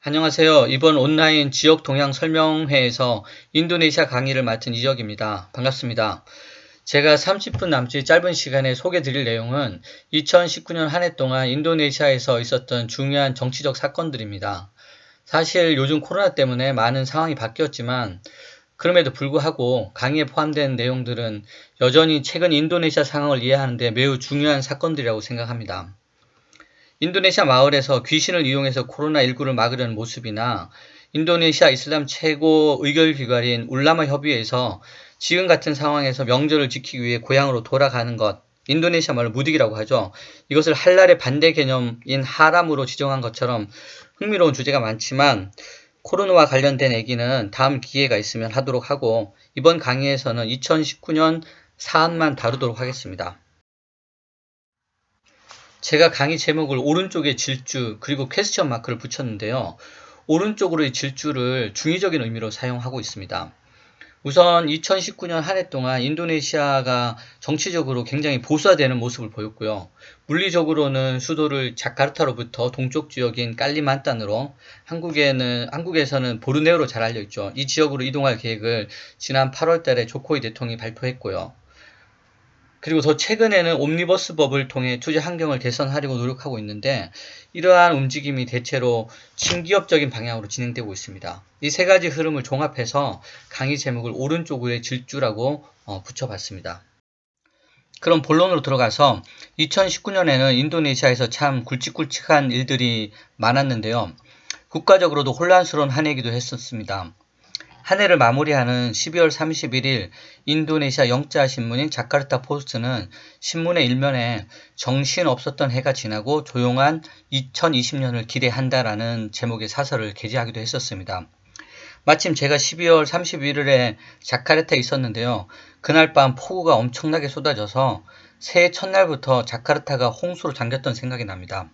안녕하세요. 이번 온라인 지역 동향 설명회에서 인도네시아 강의를 맡은 이적입니다. 반갑습니다. 제가 30분 남짓 짧은 시간에 소개 드릴 내용은 2019년 한 해 동안 인도네시아에서 있었던 중요한 정치적 사건들입니다. 사실 요즘 코로나 때문에 많은 상황이 바뀌었지만 그럼에도 불구하고 강의에 포함된 내용들은 여전히 최근 인도네시아 상황을 이해하는 데 매우 중요한 사건들이라고 생각합니다. 인도네시아 마을에서 귀신을 이용해서 코로나19를 막으려는 모습이나 인도네시아 이슬람 최고 의결기관인 울라마 협의회에서 지금 같은 상황에서 명절을 지키기 위해 고향으로 돌아가는 것, 인도네시아 말로 무딕이라고 하죠. 이것을 할랄의 반대 개념인 하람으로 지정한 것처럼 흥미로운 주제가 많지만 코로나와 관련된 얘기는 다음 기회가 있으면 하도록 하고 이번 강의에서는 2019년 사안만 다루도록 하겠습니다. 제가 강의 제목을 오른쪽에 질주 그리고 퀘스천 마크를 붙였는데요. 오른쪽으로의 질주를 중의적인 의미로 사용하고 있습니다. 우선 2019년 한 해 동안 인도네시아가 정치적으로 굉장히 보수화되는 모습을 보였고요. 물리적으로는 수도를 자카르타로부터 동쪽 지역인 깔리만탄으로 한국에서는 보르네오로 잘 알려있죠. 이 지역으로 이동할 계획을 지난 8월 달에 조코이 대통령이 발표했고요. 그리고 더 최근에는 옴니버스법을 통해 투자 환경을 개선하려고 노력하고 있는데 이러한 움직임이 대체로 친기업적인 방향으로 진행되고 있습니다. 이 세 가지 흐름을 종합해서 강의 제목을 오른쪽의 질주라고 붙여봤습니다. 그럼 본론으로 들어가서 2019년에는 인도네시아에서 참 굵직굵직한 일들이 많았는데요. 국가적으로도 혼란스러운 한 해이기도 했었습니다. 한 해를 마무리하는 12월 31일 인도네시아 영자 신문인 자카르타 포스트는 신문의 일면에 정신없었던 해가 지나고 조용한 2020년을 기대한다라는 제목의 사설을 게재하기도 했었습니다. 마침 제가 12월 31일에 자카르타에 있었는데요. 그날 밤 폭우가 엄청나게 쏟아져서 새해 첫날부터 자카르타가 홍수로 잠겼던 생각이 납니다.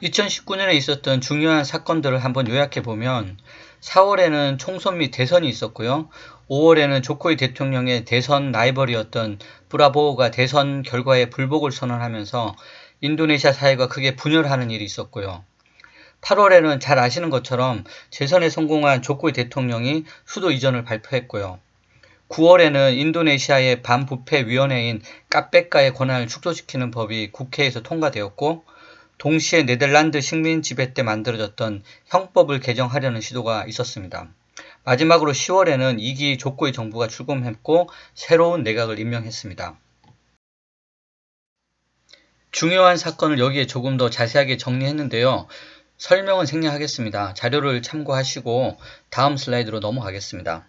2019년에 있었던 중요한 사건들을 한번 요약해보면 4월에는 총선 및 대선이 있었고요. 5월에는 조코이 대통령의 대선 라이벌이었던 브라보가 대선 결과에 불복을 선언하면서 인도네시아 사회가 크게 분열하는 일이 있었고요. 8월에는 잘 아시는 것처럼 재선에 성공한 조코이 대통령이 수도 이전을 발표했고요. 9월에는 인도네시아의 반부패위원회인 카페카의 권한을 축소시키는 법이 국회에서 통과되었고 동시에 네덜란드 식민 지배 때 만들어졌던 형법을 개정하려는 시도가 있었습니다. 마지막으로 10월에는 2기 조코이 정부가 출범했고 새로운 내각을 임명했습니다. 중요한 사건을 여기에 조금 더 자세하게 정리했는데요. 설명은 생략하겠습니다. 자료를 참고하시고 다음 슬라이드로 넘어가겠습니다.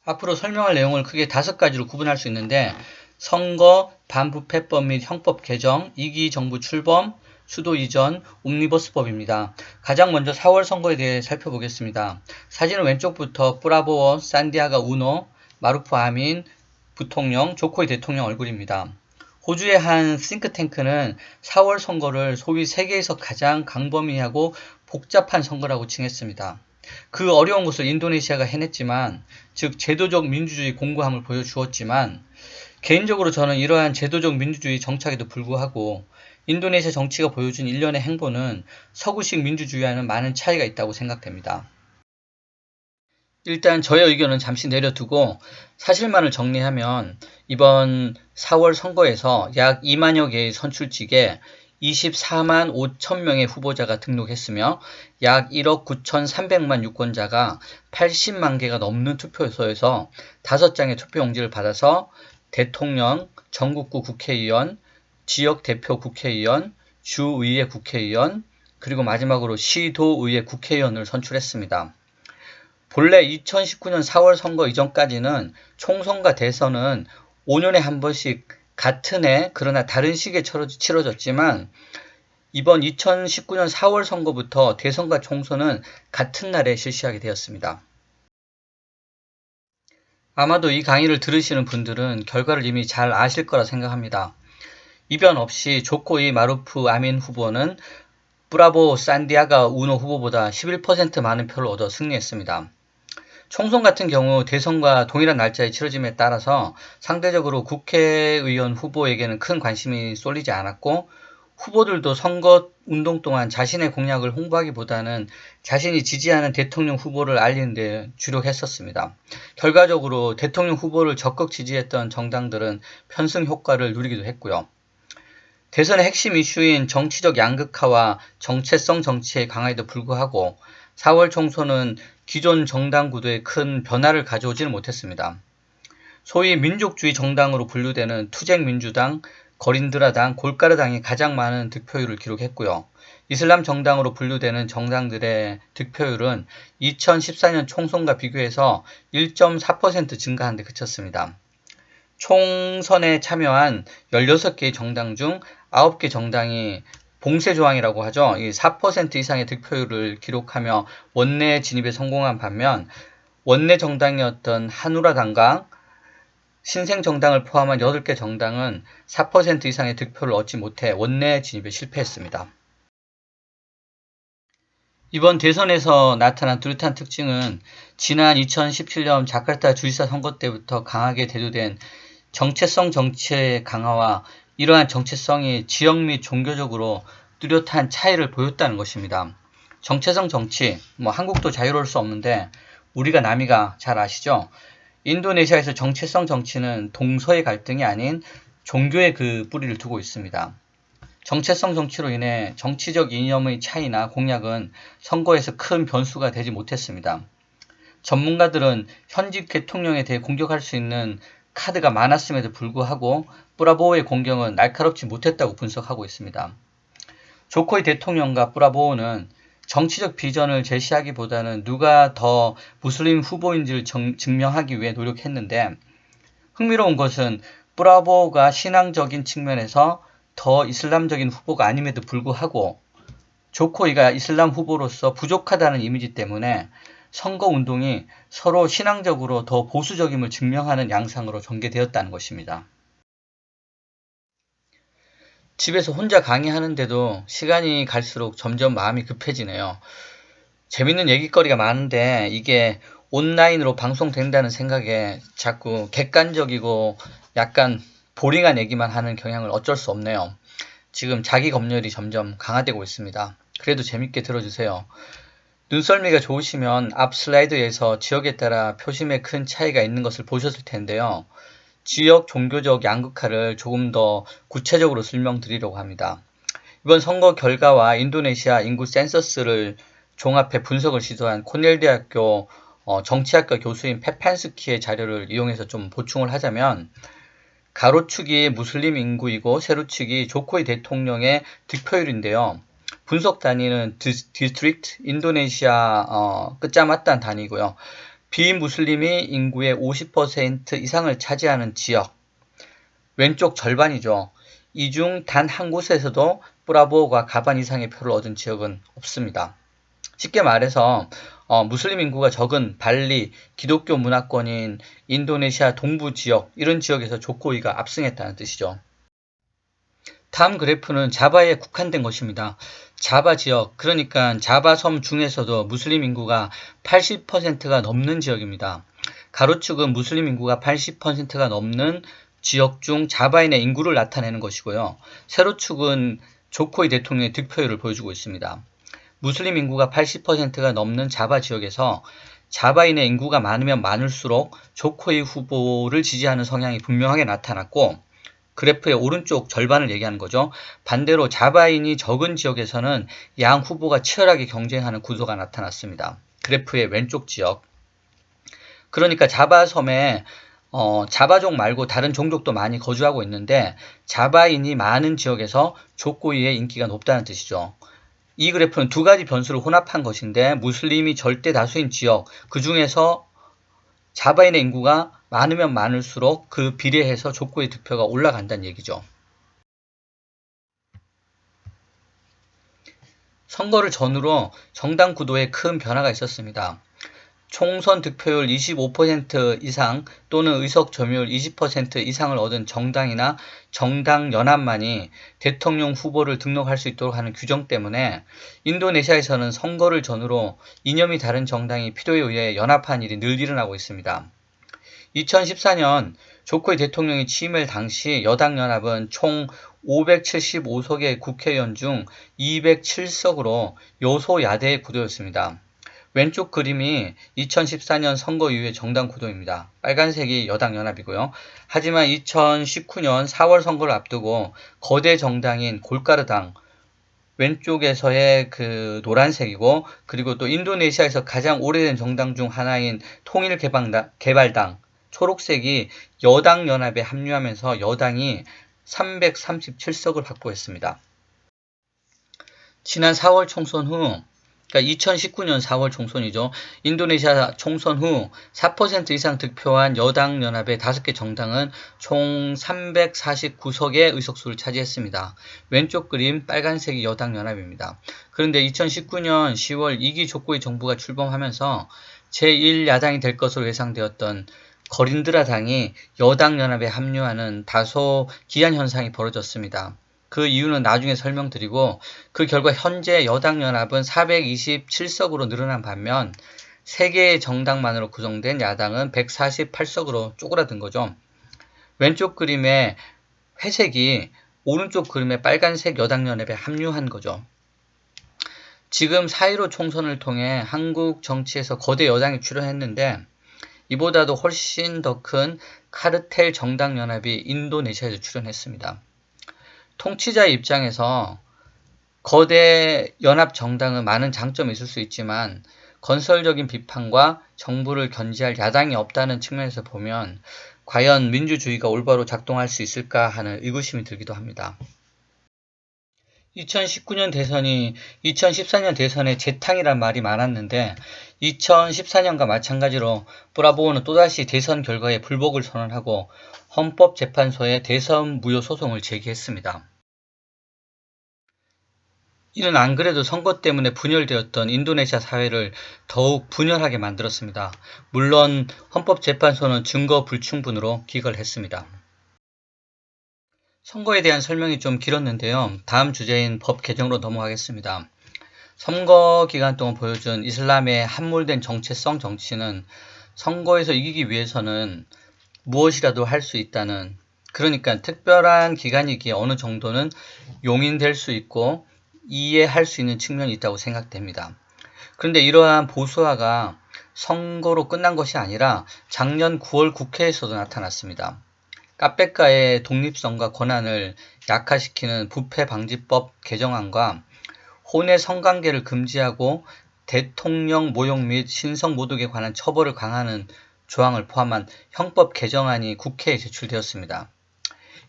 앞으로 설명할 내용을 크게 5가지로 구분할 수 있는데 선거, 반부패법 및 형법 개정, 2기 정부 출범, 수도 이전, 옴니버스법입니다. 가장 먼저 4월 선거에 대해 살펴보겠습니다. 사진은 왼쪽부터 브라보어, 산디아가 우노, 마루프 아민 부통령, 조코이 대통령 얼굴입니다. 호주의 한 싱크탱크는 4월 선거를 소위 세계에서 가장 광범위하고 복잡한 선거라고 칭했습니다. 그 어려운 것을 인도네시아가 해냈지만, 즉 제도적 민주주의 공고함을 보여주었지만 개인적으로 저는 이러한 제도적 민주주의 정착에도 불구하고 인도네시아 정치가 보여준 일련의 행보는 서구식 민주주의와는 많은 차이가 있다고 생각됩니다. 일단 저의 의견은 잠시 내려두고 사실만을 정리하면 이번 4월 선거에서 약 2만여 개의 선출직에 24만 5천 명의 후보자가 등록했으며 약 1억 9,300만 유권자가 80만 개가 넘는 투표소에서 5장의 투표용지를 받아서 대통령, 전국구 국회의원, 지역대표 국회의원, 주의회 국회의원, 그리고 마지막으로 시도의회 국회의원을 선출했습니다. 본래 2019년 4월 선거 이전까지는 총선과 대선은 5년에 한 번씩 같은 해 그러나 다른 시기에 치러졌지만 이번 2019년 4월 선거부터 대선과 총선은 같은 날에 실시하게 되었습니다. 아마도 이 강의를 들으시는 분들은 결과를 이미 잘 아실 거라 생각합니다. 이변 없이 조코이 마루프 아민 후보는 브라보 산디아가 우노 후보보다 11% 많은 표를 얻어 승리했습니다. 총선 같은 경우 대선과 동일한 날짜에 치러짐에 따라서 상대적으로 국회의원 후보에게는 큰 관심이 쏠리지 않았고 후보들도 선거 운동 동안 자신의 공약을 홍보하기보다는 자신이 지지하는 대통령 후보를 알리는 데 주력했었습니다. 결과적으로 대통령 후보를 적극 지지했던 정당들은 편승 효과를 누리기도 했고요. 대선의 핵심 이슈인 정치적 양극화와 정체성 정치의 강화에도 불구하고 4월 총선은 기존 정당 구도에 큰 변화를 가져오지는 못했습니다. 소위 민족주의 정당으로 분류되는 투쟁민주당, 거린드라당, 골가르당이 가장 많은 득표율을 기록했고요. 이슬람 정당으로 분류되는 정당들의 득표율은 2014년 총선과 비교해서 1.4% 증가한 데 그쳤습니다. 총선에 참여한 16개의 정당 중 9개 정당이 봉쇄조항이라고 하죠. 4% 이상의 득표율을 기록하며 원내 진입에 성공한 반면 원내 정당이었던 한우라당과 신생정당을 포함한 8개 정당은 4% 이상의 득표를 얻지 못해 원내 진입에 실패했습니다. 이번 대선에서 나타난 뚜렷한 특징은 지난 2017년 자카르타 주지사 선거 때부터 강하게 대두된 정체성 정치의 강화와 이러한 정체성이 지역 및 종교적으로 뚜렷한 차이를 보였다는 것입니다. 정체성 정치, 한국도 자유로울 수 없는데 우리가 남이가 잘 아시죠? 인도네시아에서 정체성 정치는 동서의 갈등이 아닌 종교의 그 뿌리를 두고 있습니다. 정체성 정치로 인해 정치적 이념의 차이나 공약은 선거에서 큰 변수가 되지 못했습니다. 전문가들은 현직 대통령에 대해 공격할 수 있는 카드가 많았음에도 불구하고 브라보오의 공격은 날카롭지 못했다고 분석하고 있습니다. 조코이 대통령과 브라보오는 정치적 비전을 제시하기보다는 누가 더 무슬림 후보인지를 증명하기 위해 노력했는데 흥미로운 것은 브라보오가 신앙적인 측면에서 더 이슬람적인 후보가 아님에도 불구하고 조코이가 이슬람 후보로서 부족하다는 이미지 때문에 선거운동이 서로 신앙적으로 더 보수적임을 증명하는 양상으로 전개되었다는 것입니다. 집에서 혼자 강의하는데도 시간이 갈수록 점점 마음이 급해지네요. 재밌는 얘기거리가 많은데 이게 온라인으로 방송된다는 생각에 자꾸 객관적이고 약간 보링한 얘기만 하는 경향을 어쩔 수 없네요. 지금 자기 검열이 점점 강화되고 있습니다. 그래도 재밌게 들어주세요. 눈썰미가 좋으시면 앞 슬라이드에서 지역에 따라 표심에 큰 차이가 있는 것을 보셨을 텐데요. 지역 종교적 양극화를 조금 더 구체적으로 설명드리려고 합니다. 이번 선거 결과와 인도네시아 인구 센서스를 종합해 분석을 시도한 코넬 대학교 정치학과 교수인 페판스키의 자료를 이용해서 좀 보충을 하자면 가로축이 무슬림 인구이고 세로축이 조코이 대통령의 득표율인데요. 분석 단위는 디스트릭트 인도네시아 끝자맞단 단위고요. 비무슬림이 인구의 50% 이상을 차지하는 지역, 왼쪽 절반이죠. 이 중 단 한 곳에서도 브라보가 가반 이상의 표를 얻은 지역은 없습니다. 쉽게 말해서 무슬림 인구가 적은 발리, 기독교 문화권인 인도네시아 동부 지역, 이런 지역에서 조코이가 압승했다는 뜻이죠. 다음 그래프는 자바에 국한된 것입니다. 자바 지역, 그러니까 자바 섬 중에서도 무슬림 인구가 80%가 넘는 지역입니다. 가로축은 무슬림 인구가 80%가 넘는 지역 중 자바인의 인구를 나타내는 것이고요. 세로축은 조코이 대통령의 득표율을 보여주고 있습니다. 무슬림 인구가 80%가 넘는 자바 지역에서 자바인의 인구가 많으면 많을수록 조코이 후보를 지지하는 성향이 분명하게 나타났고 그래프의 오른쪽 절반을 얘기하는 거죠. 반대로 자바인이 적은 지역에서는 양 후보가 치열하게 경쟁하는 구도가 나타났습니다. 그래프의 왼쪽 지역. 그러니까 자바 섬에 자바족 말고 다른 종족도 많이 거주하고 있는데 자바인이 많은 지역에서 조코이의 인기가 높다는 뜻이죠. 이 그래프는 두 가지 변수를 혼합한 것인데 무슬림이 절대 다수인 지역, 그 중에서 자바인의 인구가 많으면 많을수록 그 비례해서 조코의 득표가 올라간다는 얘기죠. 선거를 전후로 정당 구도에 큰 변화가 있었습니다. 총선 득표율 25% 이상 또는 의석 점유율 20% 이상을 얻은 정당이나 정당 연합만이 대통령 후보를 등록할 수 있도록 하는 규정 때문에 인도네시아에서는 선거를 전후로 이념이 다른 정당이 필요에 의해 연합한 일이 늘 일어나고 있습니다. 2014년 조코이 대통령이 취임할 당시 여당연합은 총 575석의 국회의원 중 207석으로 여소야대의 구도였습니다. 왼쪽 그림이 2014년 선거 이후의 정당 구도입니다. 빨간색이 여당연합이고요. 하지만 2019년 4월 선거를 앞두고 거대 정당인 골가르당, 왼쪽에서의 그 노란색이고, 그리고 또 인도네시아에서 가장 오래된 정당 중 하나인 통일개발당, 초록색이 여당연합에 합류하면서 여당이 337석을 확보했습니다. 지난 4월 총선 후, 그러니까 2019년 4월 총선이죠. 인도네시아 총선 후 4% 이상 득표한 여당연합의 5개 정당은 총 349석의 의석수를 차지했습니다. 왼쪽 그림 빨간색이 여당연합입니다. 그런데 2019년 10월 2기 조코이 정부가 출범하면서 제1야당이 될 것으로 예상되었던 거린드라 당이 여당연합에 합류하는 다소 기한 현상이 벌어졌습니다. 그 이유는 나중에 설명드리고, 그 결과 현재 여당연합은 427석으로 늘어난 반면 3개의 정당만으로 구성된 야당은 148석으로 쪼그라든 거죠. 왼쪽 그림의 회색이 오른쪽 그림의 빨간색 여당연합에 합류한 거죠. 지금 4.15 총선을 통해 한국 정치에서 거대 여당이 출현했는데, 이보다도 훨씬 더 큰 카르텔 정당연합이 인도네시아에서 출현했습니다. 통치자의 입장에서 거대 연합 정당은 많은 장점이 있을 수 있지만 건설적인 비판과 정부를 견제할 야당이 없다는 측면에서 보면 과연 민주주의가 올바로 작동할 수 있을까 하는 의구심이 들기도 합니다. 2019년 대선이 2014년 대선의 재탕이란 말이 많았는데 2014년과 마찬가지로 브라보는 또다시 대선 결과에 불복을 선언하고 헌법재판소에 대선 무효 소송을 제기했습니다. 이는 안 그래도 선거 때문에 분열되었던 인도네시아 사회를 더욱 분열하게 만들었습니다. 물론 헌법재판소는 증거 불충분으로 기각을 했습니다. 선거에 대한 설명이 좀 길었는데요. 다음 주제인 법 개정으로 넘어가겠습니다. 선거 기간 동안 보여준 이슬람의 함몰된 정체성 정치는 선거에서 이기기 위해서는 무엇이라도 할 수 있다는, 그러니까 특별한 기간이기에 어느 정도는 용인될 수 있고 이해할 수 있는 측면이 있다고 생각됩니다. 그런데 이러한 보수화가 선거로 끝난 것이 아니라 작년 9월 국회에서도 나타났습니다. 카페가의 독립성과 권한을 약화시키는 부패방지법 개정안과 혼외 성관계를 금지하고 대통령 모욕 및 신성 모독에 관한 처벌을 강화하는 조항을 포함한 형법 개정안이 국회에 제출되었습니다.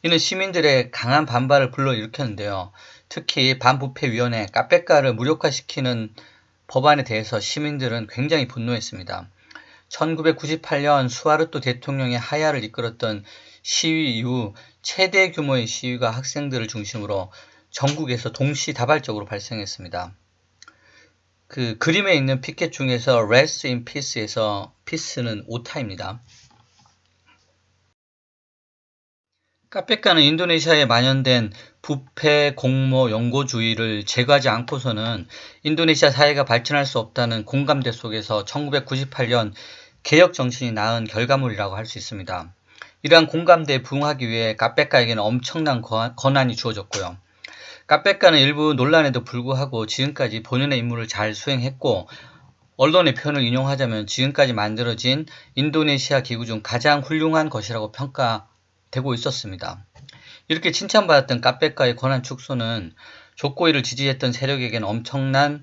이는 시민들의 강한 반발을 불러일으켰는데요. 특히 반부패위원회 카페가를 무력화시키는 법안에 대해서 시민들은 굉장히 분노했습니다. 1998년 수하르토 대통령의 하야를 이끌었던 시위 이후 최대 규모의 시위가 학생들을 중심으로 전국에서 동시다발적으로 발생했습니다. 그 그림에 있는 피켓 중에서 Rest in Peace에서 Peace는 오타입니다. 카페가는 인도네시아에 만연된 부패, 공모, 연고주의를 제거하지 않고서는 인도네시아 사회가 발전할 수 없다는 공감대 속에서 1998년 개혁 정신이 낳은 결과물이라고 할 수 있습니다. 이러한 공감대에 부응하기 위해 카페가에게는 엄청난 권한이 주어졌고요. 카페가는 일부 논란에도 불구하고 지금까지 본연의 임무를 잘 수행했고, 언론의 표현을 인용하자면 지금까지 만들어진 인도네시아 기구 중 가장 훌륭한 것이라고 평가되고 있었습니다. 이렇게 칭찬받았던 카페가의 권한 축소는 조코이를 지지했던 세력에게는 엄청난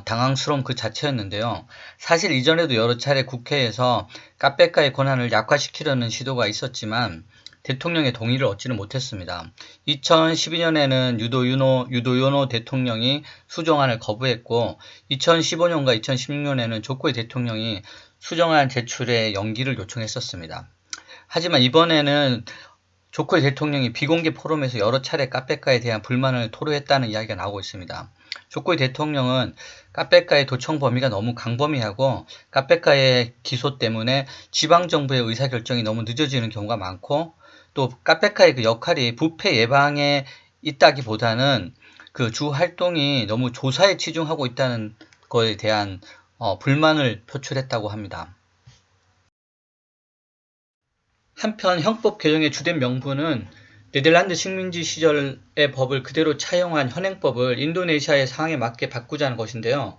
당황스러움 그 자체였는데요. 사실 이전에도 여러 차례 국회에서 카페가의 권한을 약화시키려는 시도가 있었지만 대통령의 동의를 얻지는 못했습니다. 2012년에는 유도요노 대통령이 수정안을 거부했고 2015년과 2016년에는 조코이 대통령이 수정안 제출에 연기를 요청했었습니다. 하지만 이번에는 조코이 대통령이 비공개 포럼에서 여러 차례 카페가에 대한 불만을 토로했다는 이야기가 나오고 있습니다. 조코이 대통령은 카페가의 도청 범위가 너무 강범위하고 카페가의 기소 때문에 지방정부의 의사결정이 너무 늦어지는 경우가 많고, 또 카페가의 그 역할이 부패 예방에 있다기보다는 그 주 활동이 너무 조사에 치중하고 있다는 것에 대한 불만을 표출했다고 합니다. 한편 형법 개정의 주된 명분은 네덜란드 식민지 시절의 법을 그대로 차용한 현행법을 인도네시아의 상황에 맞게 바꾸자는 것인데요.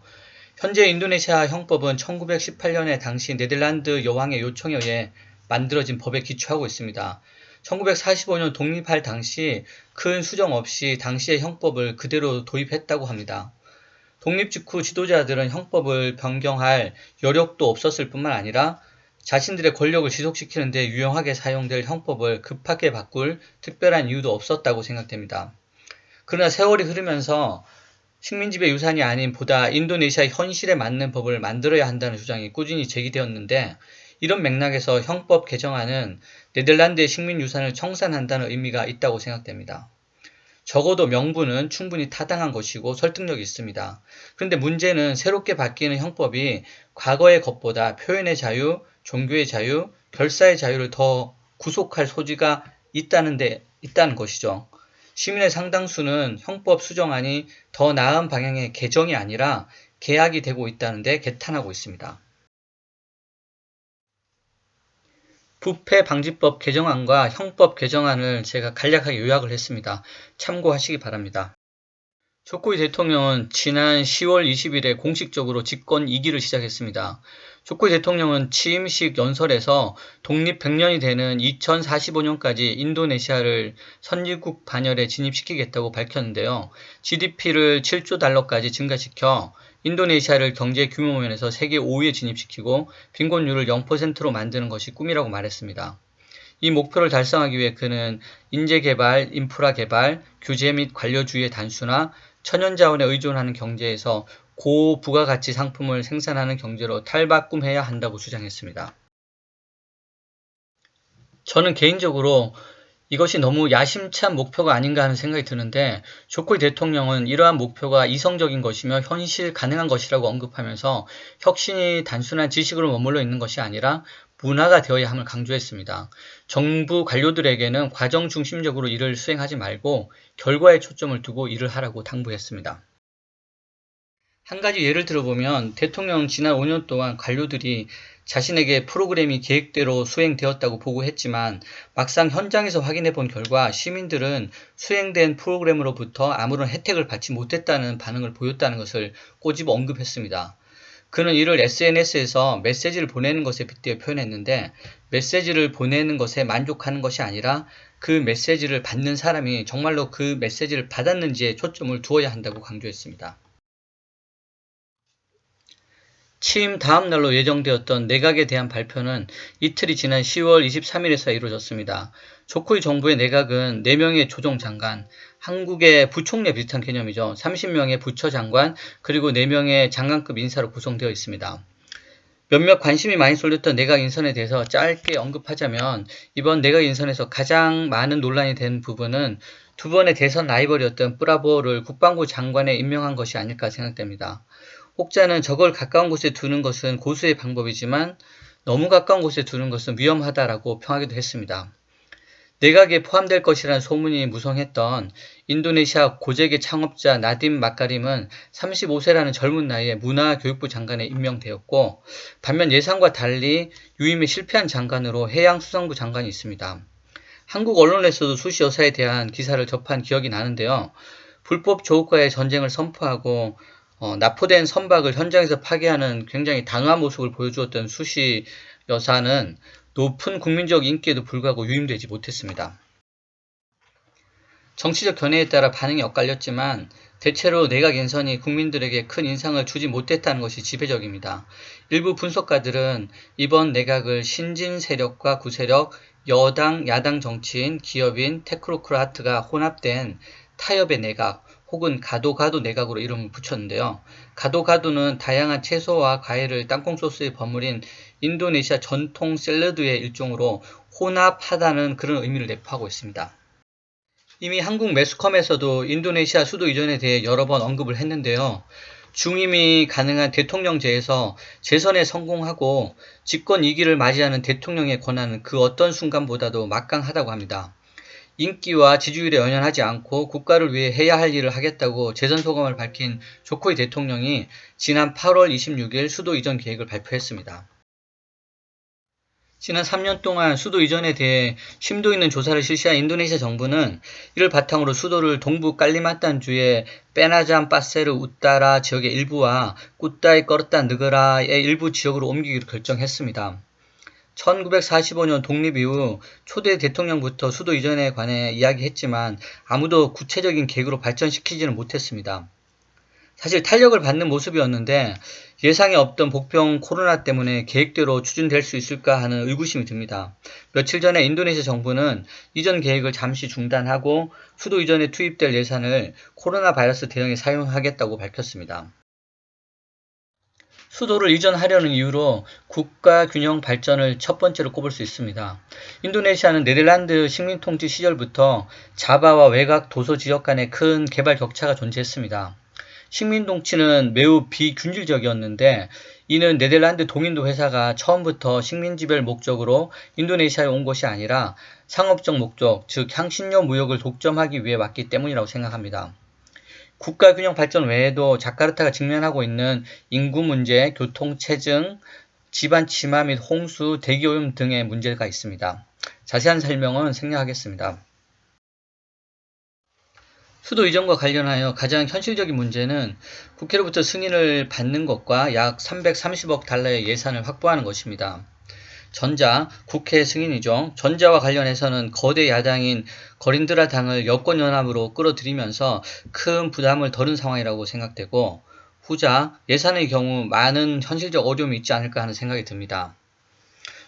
현재 인도네시아 형법은 1918년에 당시 네덜란드 여왕의 요청에 의해 만들어진 법에 기초하고 있습니다. 1945년 독립할 당시 큰 수정 없이 당시의 형법을 그대로 도입했다고 합니다. 독립 직후 지도자들은 형법을 변경할 여력도 없었을 뿐만 아니라 자신들의 권력을 지속시키는 데 유용하게 사용될 형법을 급하게 바꿀 특별한 이유도 없었다고 생각됩니다. 그러나 세월이 흐르면서 식민지배 유산이 아닌 보다 인도네시아 현실에 맞는 법을 만들어야 한다는 주장이 꾸준히 제기되었는데, 이런 맥락에서 형법 개정안은 네덜란드의 식민 유산을 청산한다는 의미가 있다고 생각됩니다. 적어도 명분은 충분히 타당한 것이고 설득력이 있습니다. 그런데 문제는 새롭게 바뀌는 형법이 과거의 것보다 표현의 자유, 종교의 자유, 결사의 자유를 더 구속할 소지가 있다는 것이죠. 시민의 상당수는 형법 수정안이 더 나은 방향의 개정이 아니라 개혁이 되고 있다는데 개탄하고 있습니다. 부패방지법 개정안과 형법 개정안을 제가 간략하게 요약을 했습니다. 참고하시기 바랍니다. 조코이 대통령은 지난 10월 20일에 공식적으로 집권 2기를 시작했습니다. 조코이 대통령은 취임식 연설에서 독립 100년이 되는 2045년까지 인도네시아를 선진국 반열에 진입시키겠다고 밝혔는데요. GDP를 7조 달러까지 증가시켜 인도네시아를 경제 규모 면에서 세계 5위에 진입시키고 빈곤율을 0%로 만드는 것이 꿈이라고 말했습니다. 이 목표를 달성하기 위해 그는 인재개발, 인프라 개발, 규제 및 관료주의의 단순화, 천연자원에 의존하는 경제에서 고부가가치 상품을 생산하는 경제로 탈바꿈해야 한다고 주장했습니다. 저는 개인적으로 이것이 너무 야심찬 목표가 아닌가 하는 생각이 드는데, 조코이 대통령은 이러한 목표가 이성적인 것이며 현실 가능한 것이라고 언급하면서 혁신이 단순한 지식으로 머물러 있는 것이 아니라 문화가 되어야 함을 강조했습니다. 정부 관료들에게는 과정 중심적으로 일을 수행하지 말고 결과에 초점을 두고 일을 하라고 당부했습니다. 한 가지 예를 들어보면 대통령 지난 5년 동안 관료들이 자신에게 프로그램이 계획대로 수행되었다고 보고했지만 막상 현장에서 확인해 본 결과 시민들은 수행된 프로그램으로부터 아무런 혜택을 받지 못했다는 반응을 보였다는 것을 꼬집어 언급했습니다. 그는 이를 SNS에서 메시지를 보내는 것에 빗대어 표현했는데, 메시지를 보내는 것에 만족하는 것이 아니라 그 메시지를 받는 사람이 정말로 그 메시지를 받았는지에 초점을 두어야 한다고 강조했습니다. 취임 다음 날로 예정되었던 내각에 대한 발표는 이틀이 지난 10월 23일에서 이루어졌습니다. 조코이 정부의 내각은 4명의 조정장관, 한국의 부총리 비슷한 개념이죠. 30명의 부처장관, 그리고 4명의 장관급 인사로 구성되어 있습니다. 몇몇 관심이 많이 쏠렸던 내각 인선에 대해서 짧게 언급하자면, 이번 내각 인선에서 가장 많은 논란이 된 부분은 두 번의 대선 라이벌이었던 브라보를 국방부 장관에 임명한 것이 아닐까 생각됩니다. 혹자는 저걸 가까운 곳에 두는 것은 고수의 방법이지만 너무 가까운 곳에 두는 것은 위험하다라고 평하기도 했습니다. 내각에 포함될 것이라는 소문이 무성했던 인도네시아 고재계 창업자 나딤 마카림은 35세라는 젊은 나이에 문화교육부 장관에 임명되었고, 반면 예상과 달리 유임에 실패한 장관으로 해양수산부 장관이 있습니다. 한국 언론에서도 수시 여사에 대한 기사를 접한 기억이 나는데요. 불법 조업과의 전쟁을 선포하고 납포된 선박을 현장에서 파괴하는 굉장히 단호한 모습을 보여주었던 수시 여사는 높은 국민적 인기에도 불구하고 유임되지 못했습니다. 정치적 견해에 따라 반응이 엇갈렸지만 대체로 내각 인선이 국민들에게 큰 인상을 주지 못했다는 것이 지배적입니다. 일부 분석가들은 이번 내각을 신진 세력과 구세력, 여당, 야당 정치인, 기업인, 테크노크라트가 혼합된 타협의 내각, 혹은 가도가도 내각으로 이름을 붙였는데요. 가도가도는 다양한 채소와 과일을 땅콩 소스에 버무린 인도네시아 전통 샐러드의 일종으로 혼합하다는 그런 의미를 내포하고 있습니다. 이미 한국 매스컴에서도 인도네시아 수도 이전에 대해 여러 번 언급을 했는데요. 중임이 가능한 대통령제에서 재선에 성공하고 집권 2기를 맞이하는 대통령의 권한은 그 어떤 순간보다도 막강하다고 합니다. 인기와 지지율에 연연하지 않고 국가를 위해 해야 할 일을 하겠다고 재선 소감을 밝힌 조코이 대통령이 지난 8월 26일 수도 이전 계획을 발표했습니다. 지난 3년 동안 수도 이전에 대해 심도 있는 조사를 실시한 인도네시아 정부는 이를 바탕으로 수도를 동부 깔리만탄주의 페나잠 파세르 우따라 지역의 일부와 꾸따이 꺼르따 느그라의 일부 지역으로 옮기기로 결정했습니다. 1945년 독립 이후 초대 대통령부터 수도 이전에 관해 이야기했지만 아무도 구체적인 계획으로 발전시키지는 못했습니다. 사실 탄력을 받는 모습이었는데 예상에 없던 복병 코로나 때문에 계획대로 추진될 수 있을까 하는 의구심이 듭니다. 며칠 전에 인도네시아 정부는 이전 계획을 잠시 중단하고 수도 이전에 투입될 예산을 코로나 바이러스 대응에 사용하겠다고 밝혔습니다. 수도를 이전하려는 이유로 국가 균형 발전을 첫 번째로 꼽을 수 있습니다. 인도네시아는 네덜란드 식민통치 시절부터 자바와 외곽 도서 지역 간의 큰 개발 격차가 존재했습니다. 식민통치는 매우 비균질적이었는데 이는 네덜란드 동인도 회사가 처음부터 식민지별 목적으로 인도네시아에 온 것이 아니라 상업적 목적, 즉 향신료 무역을 독점하기 위해 왔기 때문이라고 생각합니다. 국가균형 발전 외에도 자카르타가 직면하고 있는 인구 문제, 교통 체증, 집안 치마 및 홍수, 대기오염 등의 문제가 있습니다. 자세한 설명은 생략하겠습니다. 수도 이전과 관련하여 가장 현실적인 문제는 국회로부터 승인을 받는 것과 약 330억 달러의 예산을 확보하는 것입니다. 전자, 국회 승인이죠. 전자와 관련해서는 거대 야당인 거린드라 당을 여권연합으로 끌어들이면서 큰 부담을 덜은 상황이라고 생각되고, 후자, 예산의 경우 많은 현실적 어려움이 있지 않을까 하는 생각이 듭니다.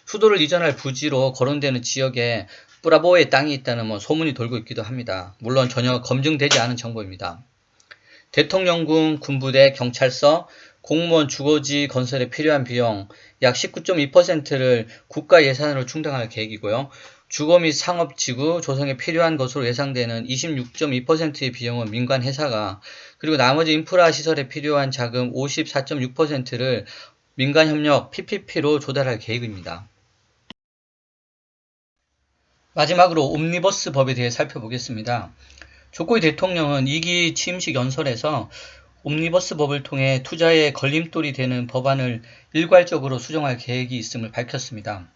수도를 이전할 부지로 거론되는 지역에 브라보의 땅이 있다는 소문이 돌고 있기도 합니다. 물론 전혀 검증되지 않은 정보입니다. 대통령궁, 군부대, 경찰서, 공무원 주거지 건설에 필요한 비용 약 19.2%를 국가 예산으로 충당할 계획이고요. 주거 및 상업지구 조성에 필요한 것으로 예상되는 26.2%의 비용은 민간 회사가, 그리고 나머지 인프라 시설에 필요한 자금 54.6%를 민간협력 PPP로 조달할 계획입니다. 마지막으로 옴니버스 법에 대해 살펴보겠습니다. 조코이 대통령은 2기 취임식 연설에서 옴니버스 법을 통해 투자에 걸림돌이 되는 법안을 일괄적으로 수정할 계획이 있음을 밝혔습니다.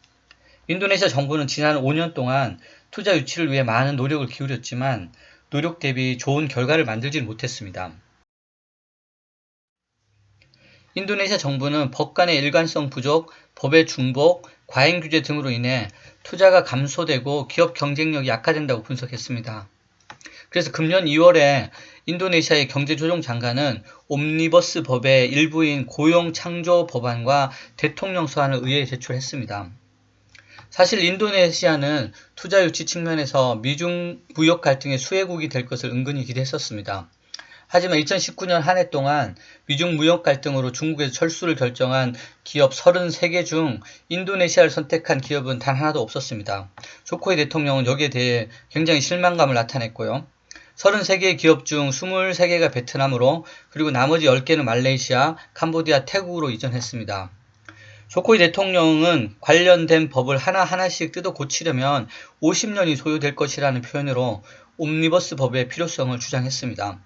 인도네시아 정부는 지난 5년 동안 투자 유치를 위해 많은 노력을 기울였지만 노력 대비 좋은 결과를 만들지 못했습니다. 인도네시아 정부는 법 간의 일관성 부족, 법의 중복, 과잉 규제 등으로 인해 투자가 감소되고 기업 경쟁력이 약화된다고 분석했습니다. 그래서 금년 2월에 인도네시아의 경제조정 장관은 옴니버스 법의 일부인 고용창조 법안과 대통령 서한을 의회에 제출했습니다. 사실 인도네시아는 투자 유치 측면에서 미중 무역 갈등의 수혜국이 될 것을 은근히 기대했었습니다. 하지만 2019년 한 해 동안 미중 무역 갈등으로 중국에서 철수를 결정한 기업 33개 중 인도네시아를 선택한 기업은 단 하나도 없었습니다. 조코이 대통령은 여기에 대해 굉장히 실망감을 나타냈고요. 33개의 기업 중 23개가 베트남으로, 그리고 나머지 10개는 말레이시아, 캄보디아, 태국으로 이전했습니다. 조코이 대통령은 관련된 법을 하나하나씩 뜯어 고치려면 50년이 소요될 것이라는 표현으로 옴니버스 법의 필요성을 주장했습니다.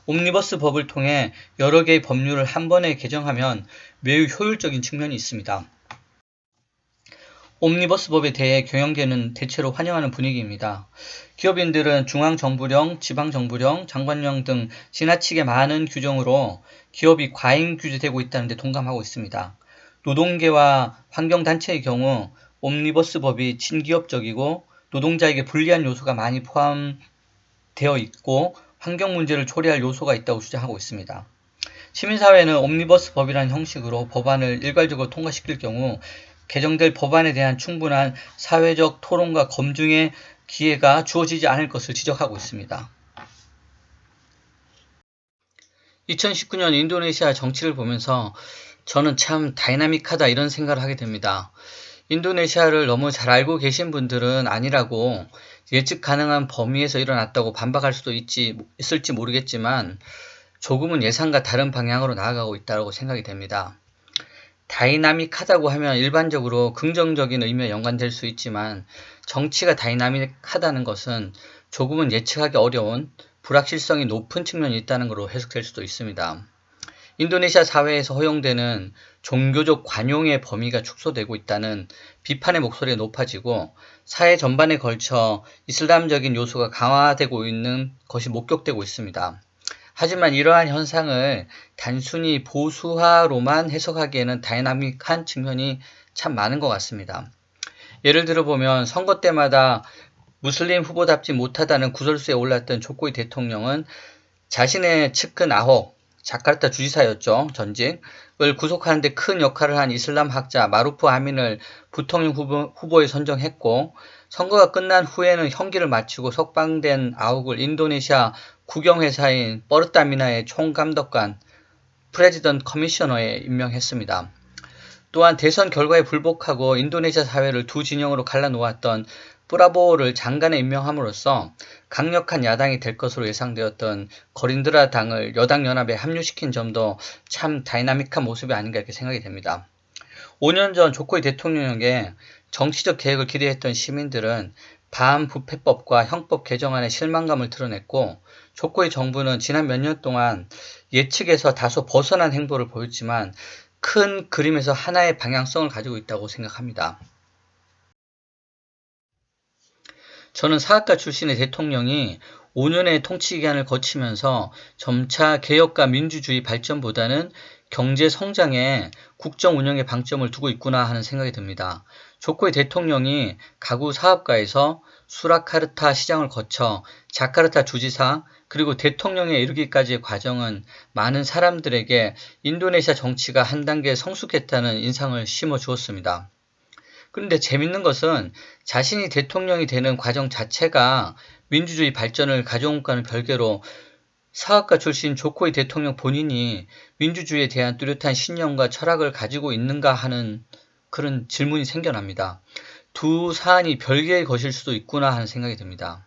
옴니버스 법을 통해 여러 개의 법률을 한 번에 개정하면 매우 효율적인 측면이 있습니다. 옴니버스 법에 대해 경영계는 대체로 환영하는 분위기입니다. 기업인들은 중앙정부령, 지방정부령, 장관령 등 지나치게 많은 규정으로 기업이 과잉 규제되고 있다는 데 동감하고 있습니다. 노동계와 환경단체의 경우 옴니버스 법이 친기업적이고 노동자에게 불리한 요소가 많이 포함되어 있고 환경 문제를 초래할 요소가 있다고 주장하고 있습니다. 시민사회는 옴니버스 법이라는 형식으로 법안을 일괄적으로 통과시킬 경우 개정될 법안에 대한 충분한 사회적 토론과 검증의 기회가 주어지지 않을 것을 지적하고 있습니다. 2019년 인도네시아 정치를 보면서 저는 참 다이나믹하다 이런 생각을 하게 됩니다. 인도네시아를 너무 잘 알고 계신 분들은 아니라고, 예측 가능한 범위에서 일어났다고 반박할 수도 있을지 모르겠지만 조금은 예상과 다른 방향으로 나아가고 있다고 생각이 됩니다. 다이나믹하다고 하면 일반적으로 긍정적인 의미에 연관될 수 있지만 정치가 다이나믹하다는 것은 조금은 예측하기 어려운 불확실성이 높은 측면이 있다는 것으로 해석될 수도 있습니다. 인도네시아 사회에서 허용되는 종교적 관용의 범위가 축소되고 있다는 비판의 목소리가 높아지고 사회 전반에 걸쳐 이슬람적인 요소가 강화되고 있는 것이 목격되고 있습니다. 하지만 이러한 현상을 단순히 보수화로만 해석하기에는 다이나믹한 측면이 참 많은 것 같습니다. 예를 들어 보면 선거 때마다 무슬림 후보답지 못하다는 구설수에 올랐던 조코이 대통령은 자신의 측근 아홉, 자카르타 주지사였죠. 전직을 구속하는 데 큰 역할을 한 이슬람 학자 마루프 아민을 부통령 후보에 선정했고 선거가 끝난 후에는 형기를 마치고 석방된 아홉을 인도네시아 국영회사인 뻐르타미나의 총감독관 프레지던트 커미셔너에 임명했습니다. 또한 대선 결과에 불복하고 인도네시아 사회를 두 진영으로 갈라놓았던 프라보를 장관에 임명함으로써 강력한 야당이 될 것으로 예상되었던 거린드라 당을 여당 연합에 합류시킨 점도 참 다이나믹한 모습이 아닌가 이렇게 생각이 됩니다. 5년 전 조코이 대통령에게 정치적 개혁을 기대했던 시민들은 반부패법과 형법 개정안에 실망감을 드러냈고 조코이 정부는 지난 몇 년 동안 예측에서 다소 벗어난 행보를 보였지만 큰 그림에서 하나의 방향성을 가지고 있다고 생각합니다. 저는 사학과 출신의 대통령이 5년의 통치기간을 거치면서 점차 개혁과 민주주의 발전보다는 경제 성장에 국정 운영에 방점을 두고 있구나 하는 생각이 듭니다. 조코이 대통령이 가구 사업가에서 수라카르타 시장을 거쳐 자카르타 주지사 그리고 대통령에 이르기까지의 과정은 많은 사람들에게 인도네시아 정치가 한 단계 성숙했다는 인상을 심어 주었습니다. 그런데 재밌는 것은 자신이 대통령이 되는 과정 자체가 민주주의 발전을 가져온 것과는 별개로 사학가 출신 조코이 대통령 본인이 민주주의에 대한 뚜렷한 신념과 철학을 가지고 있는가 하는 그런 질문이 생겨납니다. 두 사안이 별개의 것일 수도 있구나 하는 생각이 듭니다.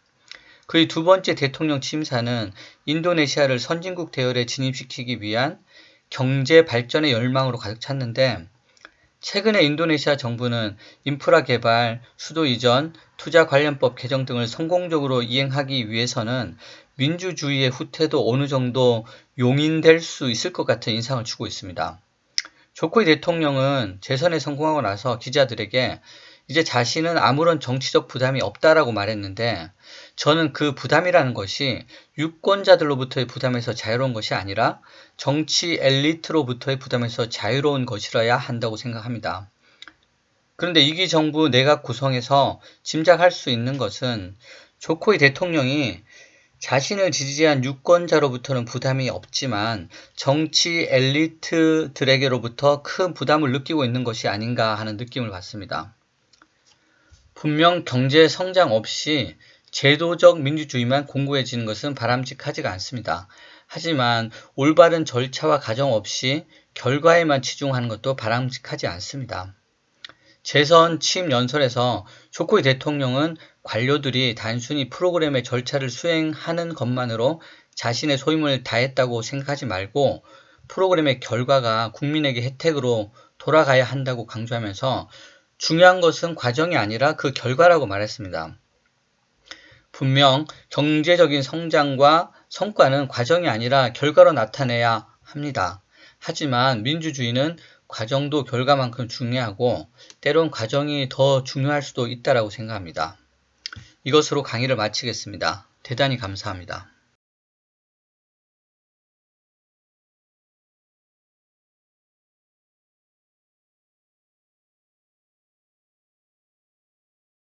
그의 두 번째 대통령 취임사는 인도네시아를 선진국 대열에 진입시키기 위한 경제 발전의 열망으로 가득 찼는데 최근에 인도네시아 정부는 인프라 개발, 수도 이전, 투자 관련법 개정 등을 성공적으로 이행하기 위해서는 민주주의의 후퇴도 어느 정도 용인될 수 있을 것 같은 인상을 주고 있습니다. 조코이 대통령은 재선에 성공하고 나서 기자들에게 이제 자신은 아무런 정치적 부담이 없다라고 말했는데 저는 그 부담이라는 것이 유권자들로부터의 부담에서 자유로운 것이 아니라 정치 엘리트로부터의 부담에서 자유로운 것이라야 한다고 생각합니다. 그런데 이기 정부 내각 구성에서 짐작할 수 있는 것은 조코이 대통령이 자신을 지지한 유권자로부터는 부담이 없지만 정치 엘리트들에게로부터 큰 부담을 느끼고 있는 것이 아닌가 하는 느낌을 받습니다. 분명 경제 성장 없이 제도적 민주주의만 공고해지는 것은 바람직하지가 않습니다. 하지만 올바른 절차와 과정 없이 결과에만 치중하는 것도 바람직하지 않습니다. 재선 취임 연설에서 조코이 대통령은 관료들이 단순히 프로그램의 절차를 수행하는 것만으로 자신의 소임을 다했다고 생각하지 말고 프로그램의 결과가 국민에게 혜택으로 돌아가야 한다고 강조하면서 중요한 것은 과정이 아니라 그 결과라고 말했습니다. 분명 경제적인 성장과 성과는 과정이 아니라 결과로 나타내야 합니다. 하지만 민주주의는 과정도 결과만큼 중요하고 때론 과정이 더 중요할 수도 있다고 생각합니다. 이것으로 강의를 마치겠습니다. 대단히 감사합니다.